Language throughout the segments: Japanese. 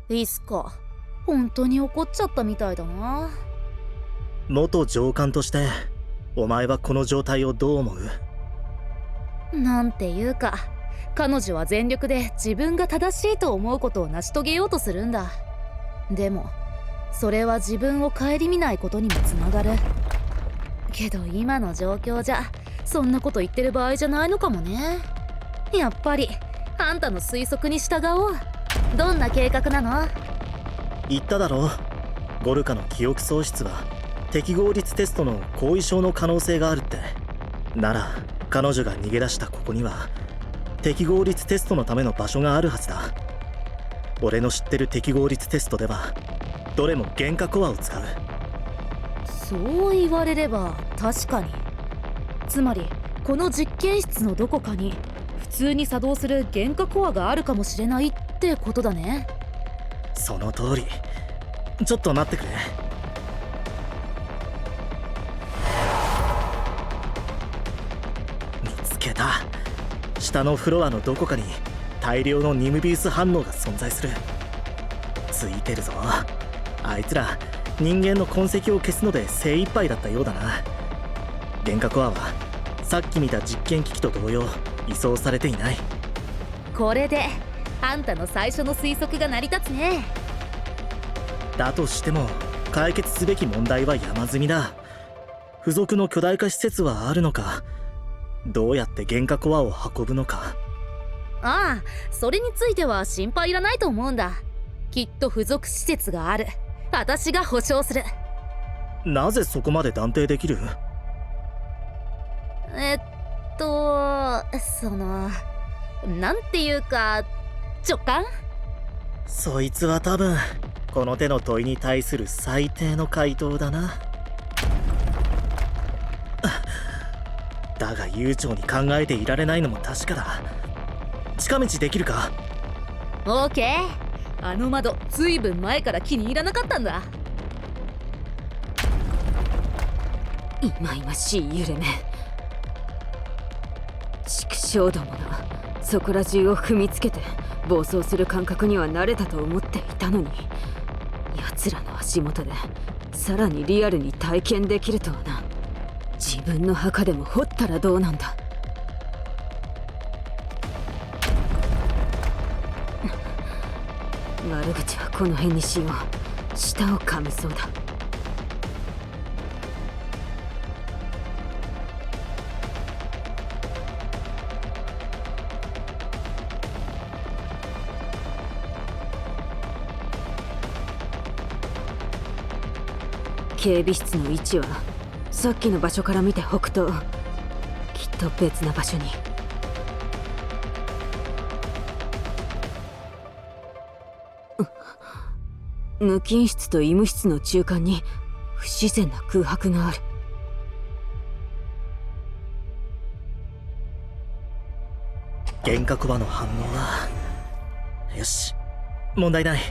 イスカ、本当に怒っちゃったみたいだな。元上官としてお前はこの状態をどう思う？なんていうか、彼女は全力で自分が正しいと思うことを成し遂げようとするんだ。でもそれは自分を顧みないことにもつながる。けど今の状況じゃそんなこと言ってる場合じゃないのかもね。やっぱりあんたの推測に従おう。どんな計画なの？言っただろう、ゴルカの記憶喪失は適合率テストの後遺症の可能性があるって。なら彼女が逃げ出したここには適合率テストのための場所があるはずだ。俺の知ってる適合率テストではどれも原価コアを使う。そう言われれば確かに。つまりこの実験室のどこかに普通に作動する原価コアがあるかもしれないってことだね。その通り。ちょっと待ってくれ。見つけた。下のフロアのどこかに大量のニムビウス反応が存在する。ついてるぞ。あいつら人間の痕跡を消すので精一杯だったようだな。原価コアはさっき見た実験機器と同様移送されていない。これであんたの最初の推測が成り立つね。だとしても解決すべき問題は山積みだ。付属の巨大化施設はあるのか、どうやって原価コアを運ぶのか。ああ、それについては心配いらないと思うんだ。きっと付属施設がある。私が保証する。なぜそこまで断定できる？なんていうか直感？そいつは多分この手の問いに対する最低の回答だな。だが悠長に考えていられないのも確かだ。近道できるか？オーケー。あの窓ずいぶん前から気に入らなかったんだ。いまいましい揺れ目。畜生どものそこら中を踏みつけて暴走する感覚には慣れたと思っていたのに、奴らの足元でさらにリアルに体験できるとはな。自分の墓でも掘ったらどうなんだ。悪口はこの辺にしよう。舌を噛みそうだ。警備室の位置はさっきの場所から見て北東。きっと別な場所に。無菌室と医務室の中間に不自然な空白がある。原価コアの反応はよし、問題ない。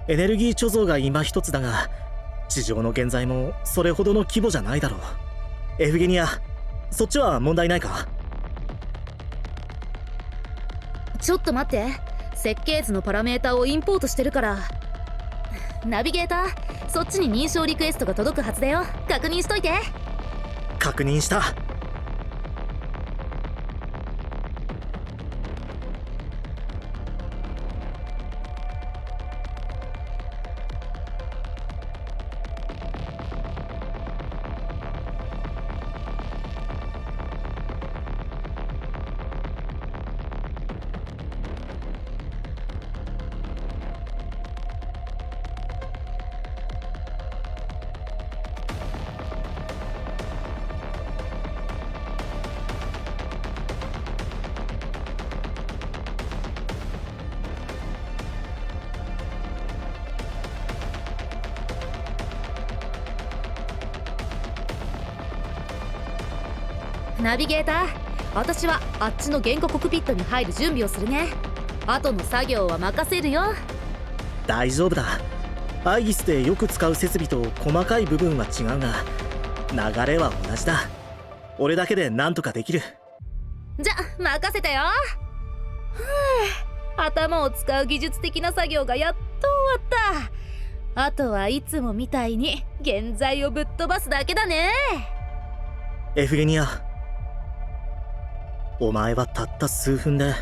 エネルギー貯蔵が今一つだが地上の現在もそれほどの規模じゃないだろう。エフゲニア、そっちは問題ないか？ちょっと待って、設計図のパラメータをインポートしてるから。ナビゲーター、そっちに認証リクエストが届くはずだよ。確認しといて。確認した。ナビゲーター、私はあっちの原価コクピットに入る準備をするね。後の作業は任せるよ。大丈夫だ。アイギスでよく使う設備と細かい部分は違うが流れは同じだ。俺だけで何とかできる。じゃ任せたよ。頭を使う技術的な作業がやっと終わった。あとはいつもみたいに現在をぶっ飛ばすだけだね。エフゲニア、お前はたった数分で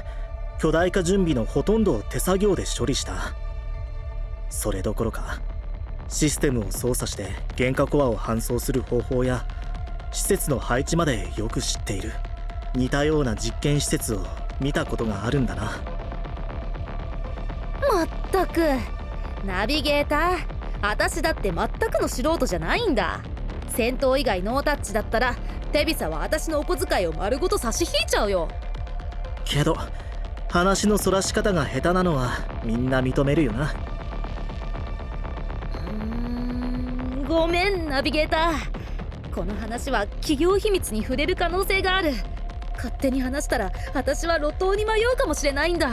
巨大化準備のほとんどを手作業で処理した。それどころかシステムを操作して原価コアを搬送する方法や施設の配置までよく知っている。似たような実験施設を見たことがあるんだな。まったくナビゲーター、私だって全くの素人じゃないんだ。戦闘以外ノータッチだったらテビサは私のお小遣いを丸ごと差し引いちゃうよ。けど話のそらし方が下手なのはみんな認めるよな。ごめんナビゲーター、この話は企業秘密に触れる可能性がある。勝手に話したら私は路頭に迷うかもしれないんだ。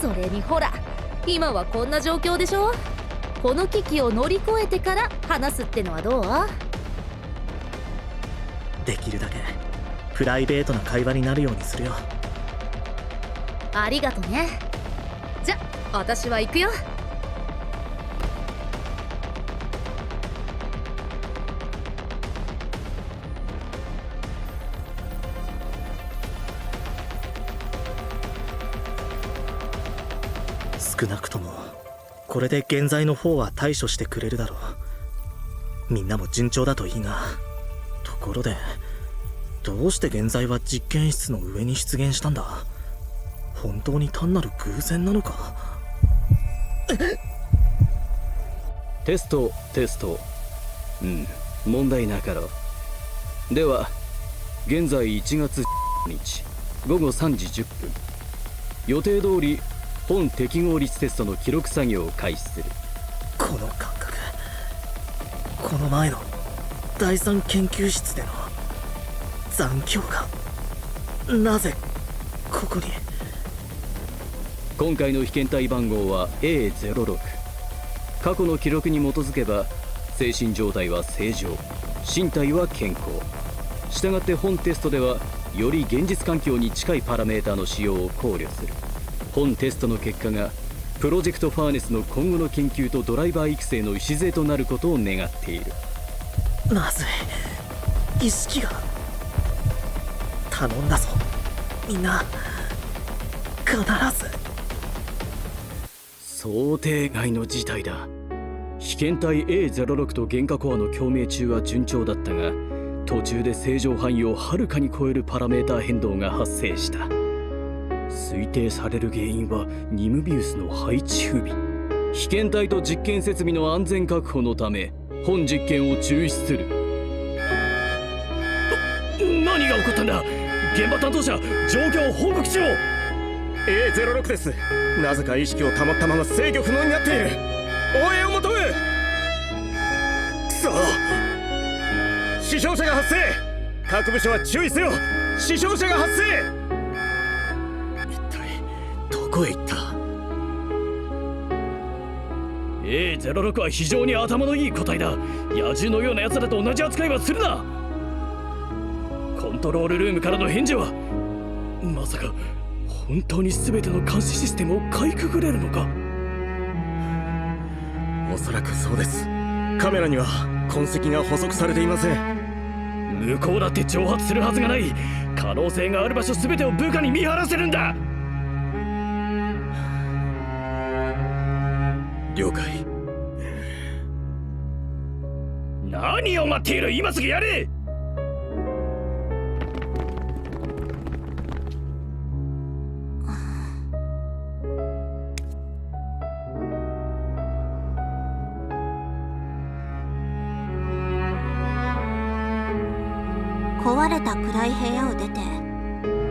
それにほら、今はこんな状況でしょ。この危機を乗り越えてから話すってのはどう？できるだけプライベートな会話になるようにするよ。ありがとね。じゃ私は行くよ。少なくともこれで現在の方は対処してくれるだろう。みんなも順調だといいが。ところでどうして現在は実験室の上に出現したんだ？本当に単なる偶然なのか？テスト問題なかろう。では現在1月日午後3時10分、予定通り本適合率テストの記録作業を開始する。この感覚、この前の第三研究室での残響がなぜここに。今回の被験体番号は A06。 過去の記録に基づけば精神状態は正常、身体は健康。したがって本テストではより現実環境に近いパラメータの使用を考慮する。本テストの結果がプロジェクトファーネスの今後の研究とドライバー育成の礎となることを願っている。まずい、意識が。頼んだぞみんな、必ず。想定外の事態だ。被験体 A06 と原価コアの共鳴中は順調だったが、途中で正常範囲をはるかに超えるパラメータ変動が発生した。推定される原因はニムビウスの配置不備。被験体と実験設備の安全確保のため本実験を中止する。何が起こったんだ？現場担当者、状況を報告しろ。 A06 です。なぜか意識を保ったまま制御不能になっている。応援を求む。くそ、死傷者が発生。各部署は注意せよ。死傷者が発生。どこへ行った？ A06 は非常に頭のいい個体だ。野獣のような奴らと同じ扱いはするな。コントロールルームからの返事はまさか本当に全ての監視システムをかいくぐれるのか？おそらくそうです。カメラには痕跡が捕捉されていません。向こうだって挑発するはずがない。可能性がある場所全てを部下に見張らせるんだ。了解。何を待っている？今すぐやれ。壊れた暗い部屋を出て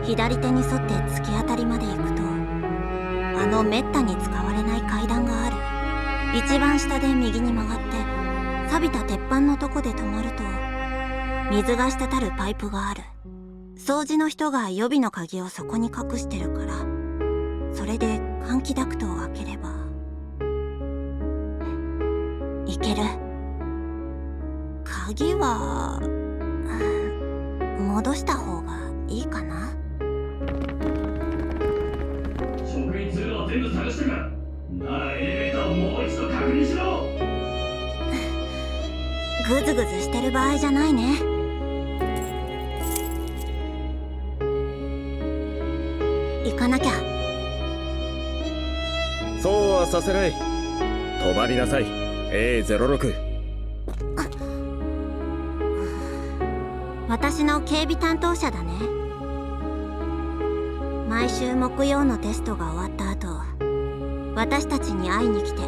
左手に沿って突き当たりまで行くと、あのめったに使われない階段がある。一番下で右に曲がって錆びた鉄板のとこで止まると水が滴るパイプがある。掃除の人が予備の鍵をそこに隠してるから、それで換気ダクトを開ければいける。鍵は戻した方がいいかな。全部探したか。ならエレベーターをもう一度確認しろ。グズグズしてる場合じゃないね。行かなきゃ。そうはさせない。止まりなさい A06。 私の警備担当者だね。毎週木曜のテストが終わった後、私たちに会いに来て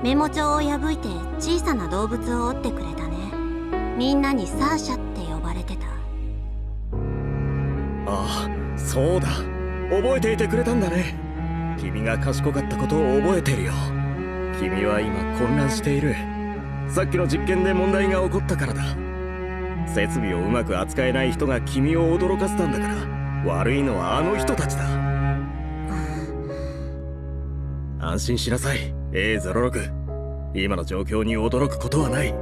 メモ帳を破いて小さな動物を折ってくれたね。みんなにサーシャって呼ばれてた。ああ、そうだ、覚えていてくれたんだね。君が賢かったことを覚えてるよ。君は今混乱している。さっきの実験で問題が起こったからだ。設備をうまく扱えない人が君を驚かせたんだから、悪いのはあの人たちだ。安心しなさい A06。 今の状況に驚くことはない。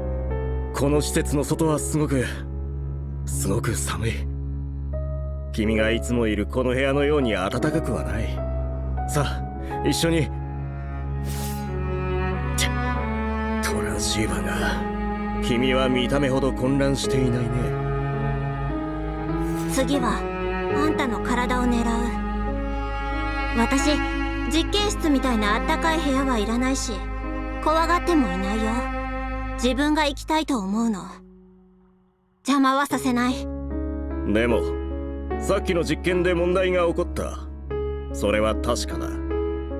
この施設の外はすごく寒い。君がいつもいるこの部屋のように暖かくはない。さあ一緒に。トランシーバーが、君は見た目ほど混乱していないね。次はあんたの体を狙う。私実験室みたいなあったかい部屋はいらないし、怖がってもいないよ。自分が行きたいと思うの。邪魔はさせない。でもさっきの実験で問題が起こった。それは確かだ。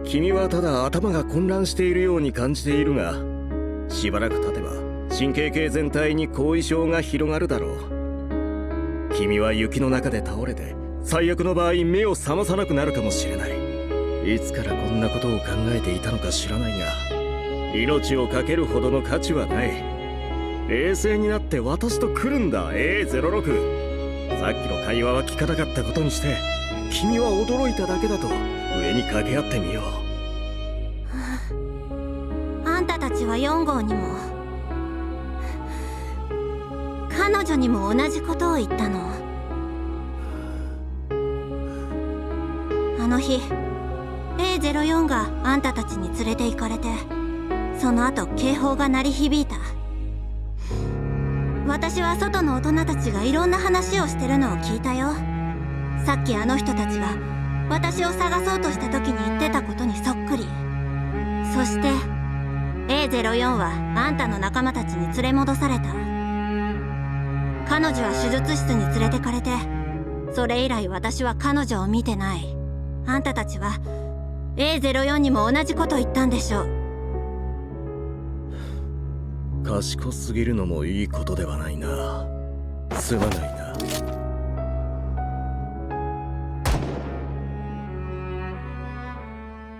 君はただ頭が混乱しているように感じているが、しばらく経てば神経系全体に後遺症が広がるだろう。君は雪の中で倒れて最悪の場合目を覚まさなくなるかもしれない。いつからこんなことを考えていたのか知らないが、命を懸けるほどの価値はない。冷静になって私と来るんだ A06。 さっきの会話は聞かなかったことにして、君は驚いただけだと上に掛け合ってみよう。あんたたちは4号にも彼女にも同じことを言ったの。あの日 A04 があんたたちに連れて行かれて、その後警報が鳴り響いた。私は外の大人たちがいろんな話をしてるのを聞いたよ。さっきあの人たちが私を探そうとした時に言ってたことにそっくり。そして A04 はあんたの仲間たちに連れ戻された。彼女は手術室に連れてかれて、それ以来私は彼女を見てない。あんたたちは A04 にも同じこと言ったんでしょう。賢すぎるのもいいことではないな。すまないな。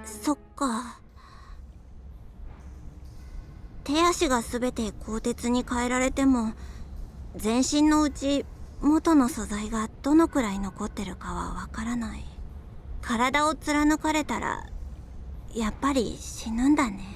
そっか。手足が全て鋼鉄に変えられても、全身のうち元の素材がどのくらい残ってるかはわからない。体を貫かれたらやっぱり死ぬんだね。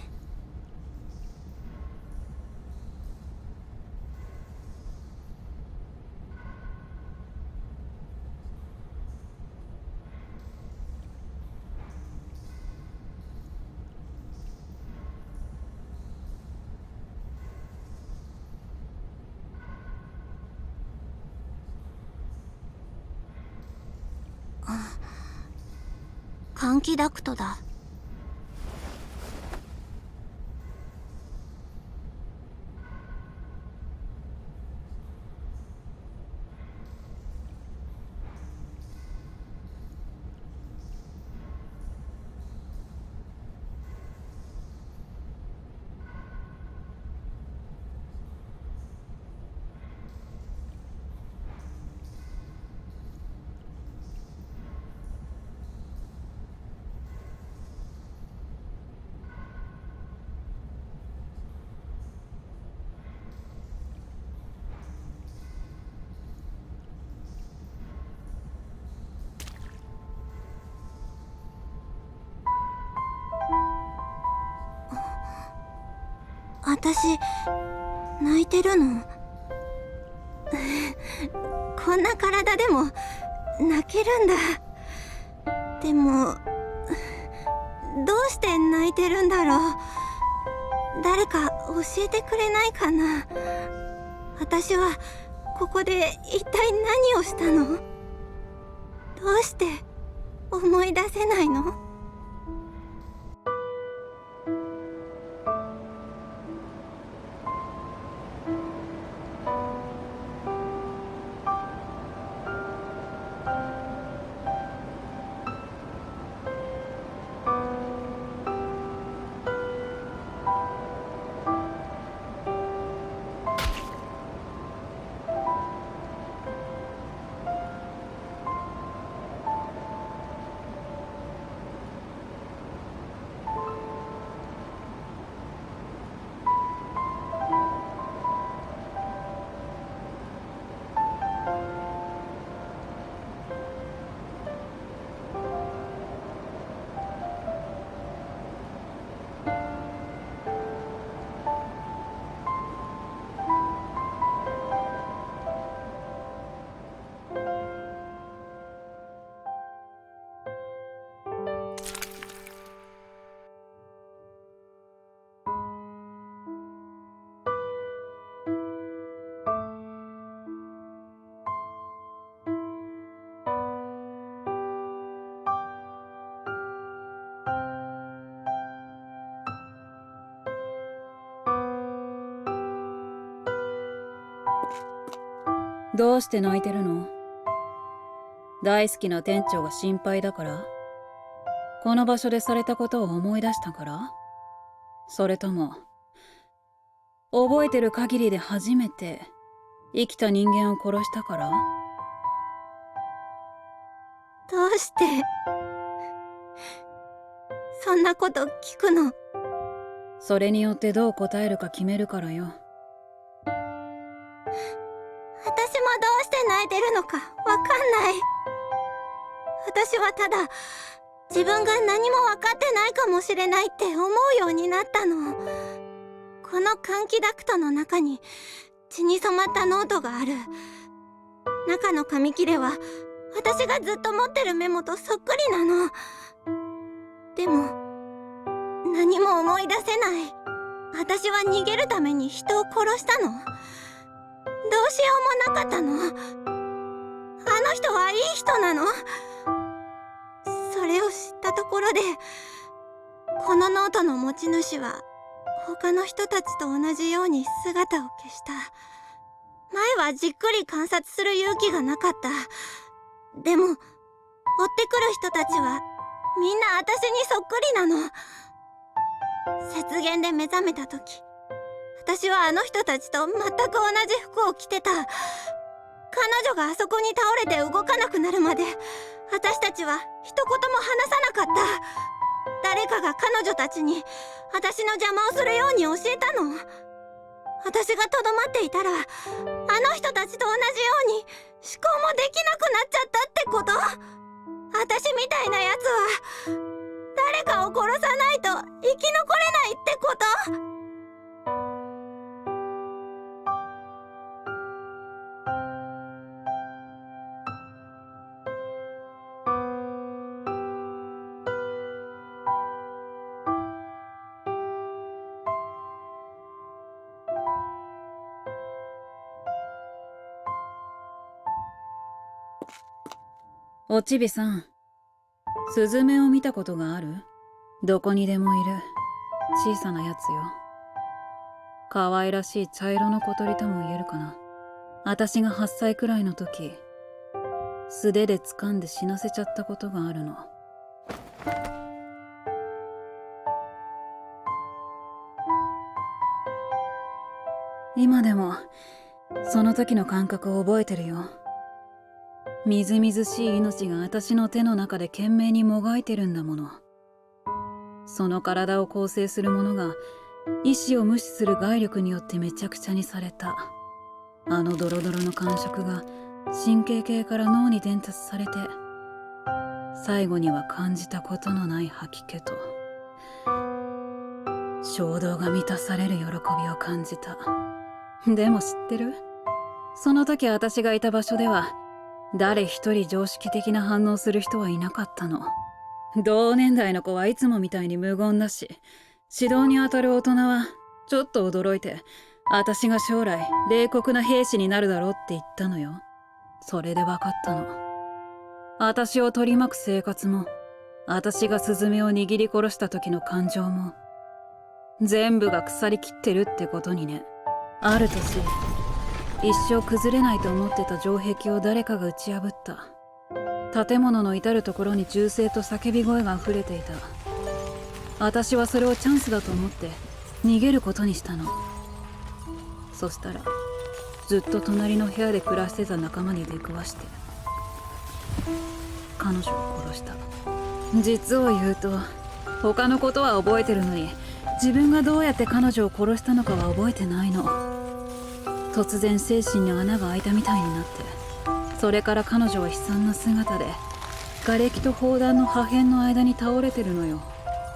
換気ダクトだ。私泣いてるの？こんな体でも泣けるんだ。でもどして泣いてるんだろう。誰か教えてくれないかな。私はここで一体何をしたの？どうして思い出せないの？どうして泣いてるの？大好きな店長が心配だから？この場所でされたことを思い出したから？それとも覚えてる限りで初めて生きた人間を殺したから？どうしてそんなこと聞くの？それによってどう答えるか決めるからよ。私もどうして泣いてるのかわかんない。私はただ自分が何も分かってないかもしれないって思うようになったの。この換気ダクトの中に血に染まったノートがある。中の紙切れは私がずっと持ってるメモとそっくりなの。でも何も思い出せない。私は逃げるために人を殺したの？どうしようもなかったの？あの人はいい人なの？それを知ったところで、このノートの持ち主は他の人たちと同じように姿を消した。前はじっくり観察する勇気がなかった。でも追ってくる人たちはみんな私にそっくりなの。雪原で目覚めた時、私はあの人たちと全く同じ服を着てた。彼女があそこに倒れて動かなくなるまで私たちは一言も話さなかった。誰かが彼女たちに私の邪魔をするように教えたの。私がとどまっていたらあの人たちと同じように思考もできなくなっちゃったってこと？私みたいなやつは誰かを殺さないと生き残れないってこと？おちびさん、スズメを見たことがある？どこにでもいる小さなやつよ。可愛らしい茶色の小鳥とも言えるかな。私が8歳くらいの時、素手で掴んで死なせちゃったことがあるの。今でもその時の感覚を覚えてるよ。みずみずしい命が私の手の中で懸命にもがいてるんだもの。その体を構成するものが意志を無視する外力によってめちゃくちゃにされた。あのドロドロの感触が神経系から脳に伝達されて、最後には感じたことのない吐き気と衝動が満たされる喜びを感じた。でも知ってる？その時私がいた場所では誰一人常識的な反応する人はいなかったの。同年代の子はいつもみたいに無言だし、指導に当たる大人はちょっと驚いて、私が将来冷酷な兵士になるだろうって言ったのよ。それで分かったの。私を取り巻く生活も、私がスズメを握り殺した時の感情も、全部が腐りきってるってことにね。ある年、一生崩れないと思ってた城壁を誰かが打ち破った。建物の至る所に銃声と叫び声が溢れていた。私はそれをチャンスだと思って逃げることにしたの。そしたらずっと隣の部屋で暮らしてた仲間に出くわして彼女を殺した。実を言うと他のことは覚えてるのに、自分がどうやって彼女を殺したのかは覚えてないの。突然精神に穴が開いたみたいになって、それから彼女は悲惨な姿で瓦礫と砲弾の破片の間に倒れてるのよ。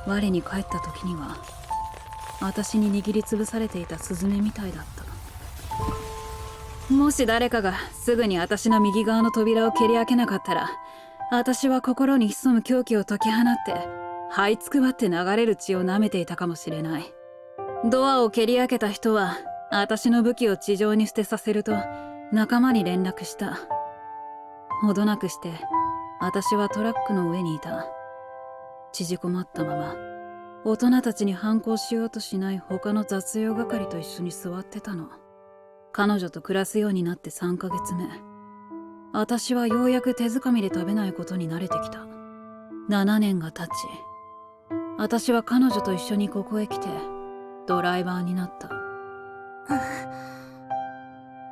我に帰った時には私に握りつぶされていたスズメみたいだった。もし誰かがすぐに私の右側の扉を蹴り開けなかったら、私は心に潜む狂気を解き放って這いつくばって流れる血を舐めていたかもしれない。ドアを蹴り開けた人は私の武器を地上に捨てさせると仲間に連絡した。ほどなくして私はトラックの上にいた。縮こまったまま大人たちに反抗しようとしない他の雑用係と一緒に座ってたの。彼女と暮らすようになって3ヶ月目、私はようやく手づかみで食べないことに慣れてきた。7年が経ち、私は彼女と一緒にここへ来てドライバーになった。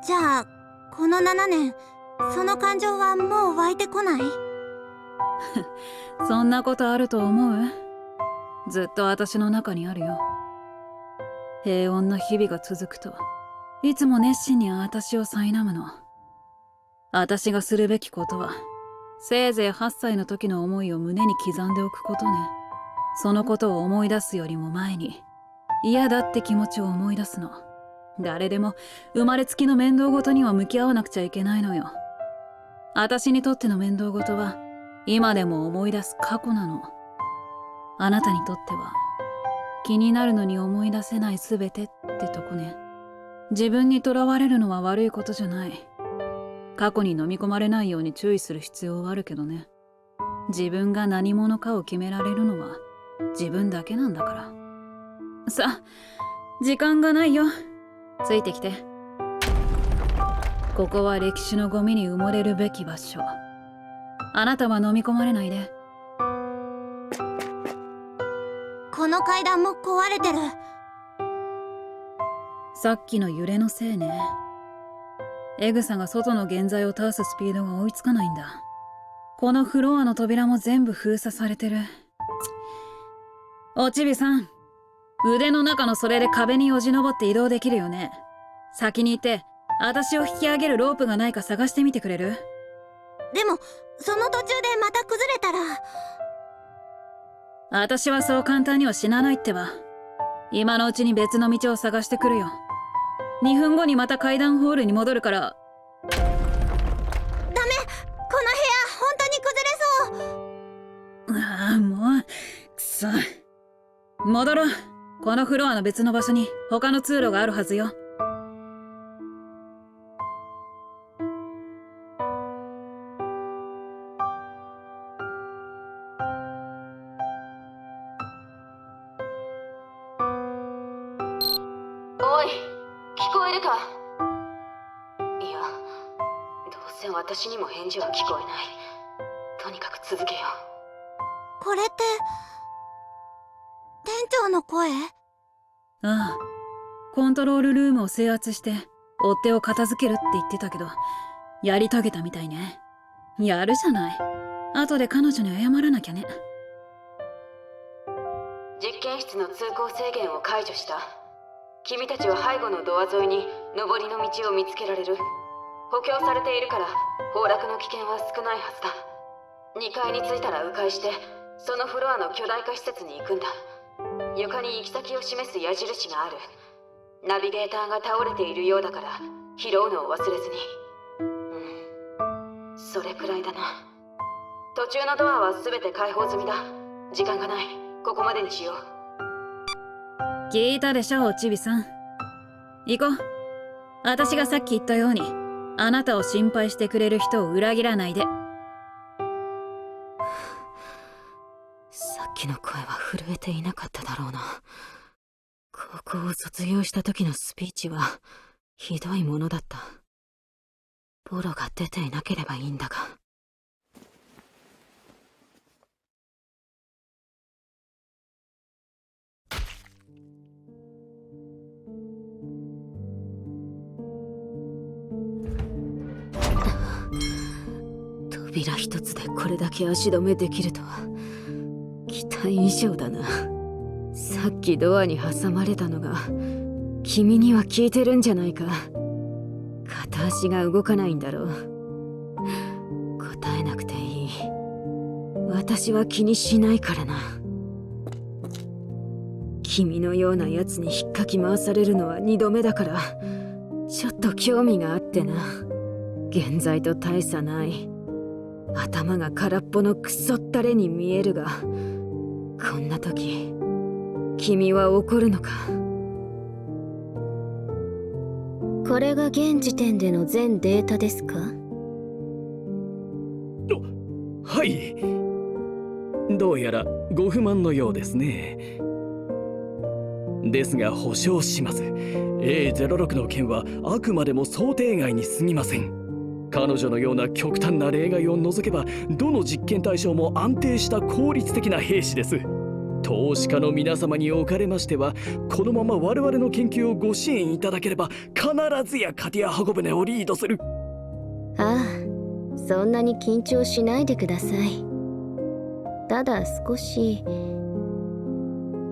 じゃあこの7年、その感情はもう湧いてこない？そんなことあると思う？ずっと私の中にあるよ。平穏な日々が続くといつも熱心に私を苛むの。私がするべきことはせいぜい8歳の時の思いを胸に刻んでおくことね。そのことを思い出すよりも前に嫌だって気持ちを思い出すの。誰でも生まれつきの面倒ごとには向き合わなくちゃいけないのよ。私にとっての面倒ごとは今でも思い出す過去なの。あなたにとっては気になるのに思い出せないすべてってとこね。自分にとらわれるのは悪いことじゃない。過去に飲み込まれないように注意する必要はあるけどね。自分が何者かを決められるのは自分だけなんだから。さあ、時間がないよ。ついてきて。ここは歴史のゴミに埋もれるべき場所。あなたは飲み込まれないで。この階段も壊れてる。さっきの揺れのせいね。エグサが外の原材を倒すスピードが追いつかないんだ。このフロアの扉も全部封鎖されてる。おちびさん、腕の中の袖で壁によじ登って移動できるよね。先に行って私を引き上げるロープがないか探してみてくれる？でもその途中でまた崩れたら。私はそう簡単には死なないってば。今のうちに別の道を探してくるよ。2分後にまた階段ホールに戻るから。ダメ、この部屋本当に崩れそう。ああ、もうくそ。戻ろう。このフロアの別の場所に他の通路があるはずよ。おい、聞こえるか？いや、どうせ私にも返事は聞こえない。とにかく続けよう。これって店長の声？ああ、コントロールルームを制圧して追っ手を片付けるって言ってたけど、やり遂げたみたいね。やるじゃない。後で彼女に謝らなきゃね。実験室の通行制限を解除した。君たちは背後のドア沿いに上りの道を見つけられる。補強されているから崩落の危険は少ないはずだ。2階に着いたら迂回してそのフロアの巨大化施設に行くんだ。床に行き先を示す矢印がある。ナビゲーターが倒れているようだから拾うのを忘れずに。それくらいだな。途中のドアは全て開放済みだ。時間がない。ここまでにしよう。聞いたでしょ、チビさん。行こう。私がさっき言ったように、あなたを心配してくれる人を裏切らないで。さっきの声は震えていなかっただろうな。高校を卒業した時のスピーチはひどいものだった。ボロが出ていなければいいんだが。扉一つでこれだけ足止めできるとは期待以上だな。さっきドアに挟まれたのが君には効いてるんじゃないか。片足が動かないんだろう。答えなくていい。私は気にしないからな。君のようなやつに引っかき回されるのは2度目だから、ちょっと興味があってな。現在と大差ない。頭が空っぽのクソったれに見えるが、こんな時君は怒るのか。これが現時点での全データですか？はい。どうやらご不満のようですね。ですが保証します。 A06 の件はあくまでも想定外に過ぎません。彼女のような極端な例外を除けば、どの実験対象も安定した効率的な兵士です。投資家の皆様におかれましては、このまま我々の研究をご支援いただければ、必ずやカティア箱舟をリードする。ああ、そんなに緊張しないでください。ただ少し、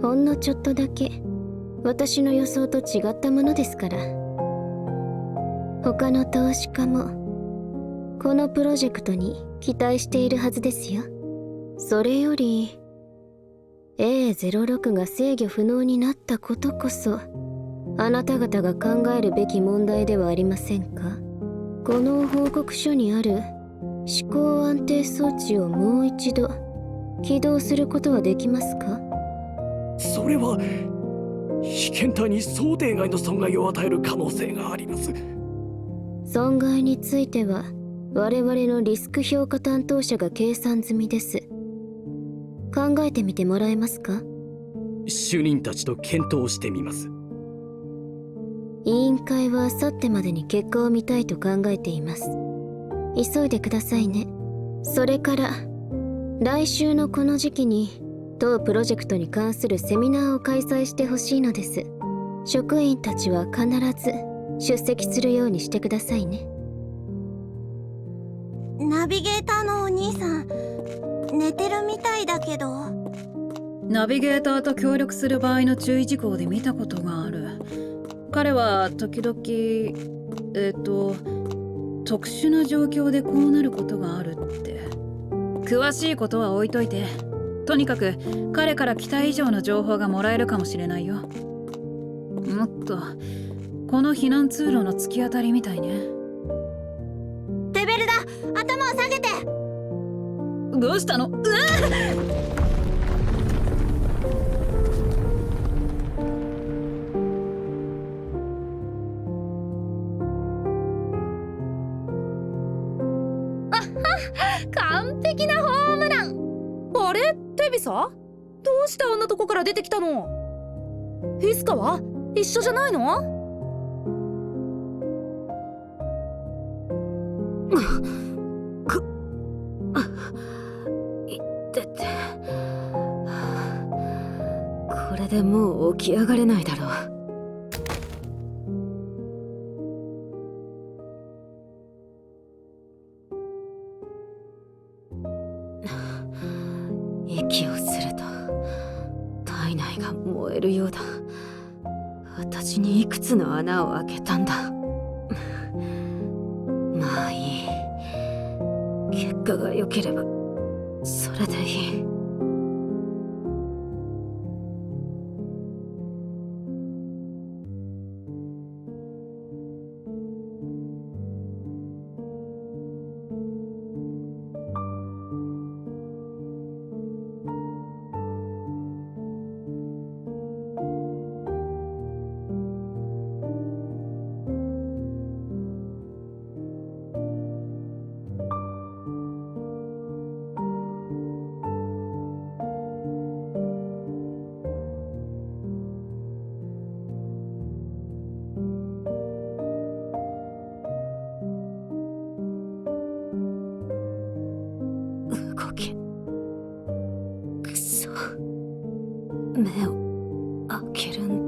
ほんのちょっとだけ私の予想と違ったものですから。他の投資家もこのプロジェクトに期待しているはずですよ。それより A06 が制御不能になったことこそ、あなた方が考えるべき問題ではありませんか？この報告書にある思考安定装置をもう一度起動することはできますか？それは被験体に想定外の損害を与える可能性があります。損害については我々のリスク評価担当者が計算済みです。考えてみてもらえますか？主任たちと検討してみます。委員会は明後日までに結果を見たいと考えています。急いでくださいね。それから来週のこの時期に当プロジェクトに関するセミナーを開催してほしいのです。職員たちは必ず出席するようにしてくださいね。ナビゲーターのお兄さん、寝てるみたいだけど。ナビゲーターと協力する場合の注意事項で見たことがある。彼は時々特殊な状況でこうなることがあるって。詳しいことは置いといて、とにかく彼から期待以上の情報がもらえるかもしれないよ。もっとこの避難通路の突き当たりみたいね。レベルだ、頭を下げて。どうしたの？完璧なホームラン。あれ、テビサ、どうしてあんなとこから出てきたの？ヒスカは一緒じゃないの？これでもう起き上がれないだろう。息をすると体内が燃えるようだ。私にいくつの穴を開けたんだ。まあいい。結果が良ければそれでいい。目を開けるん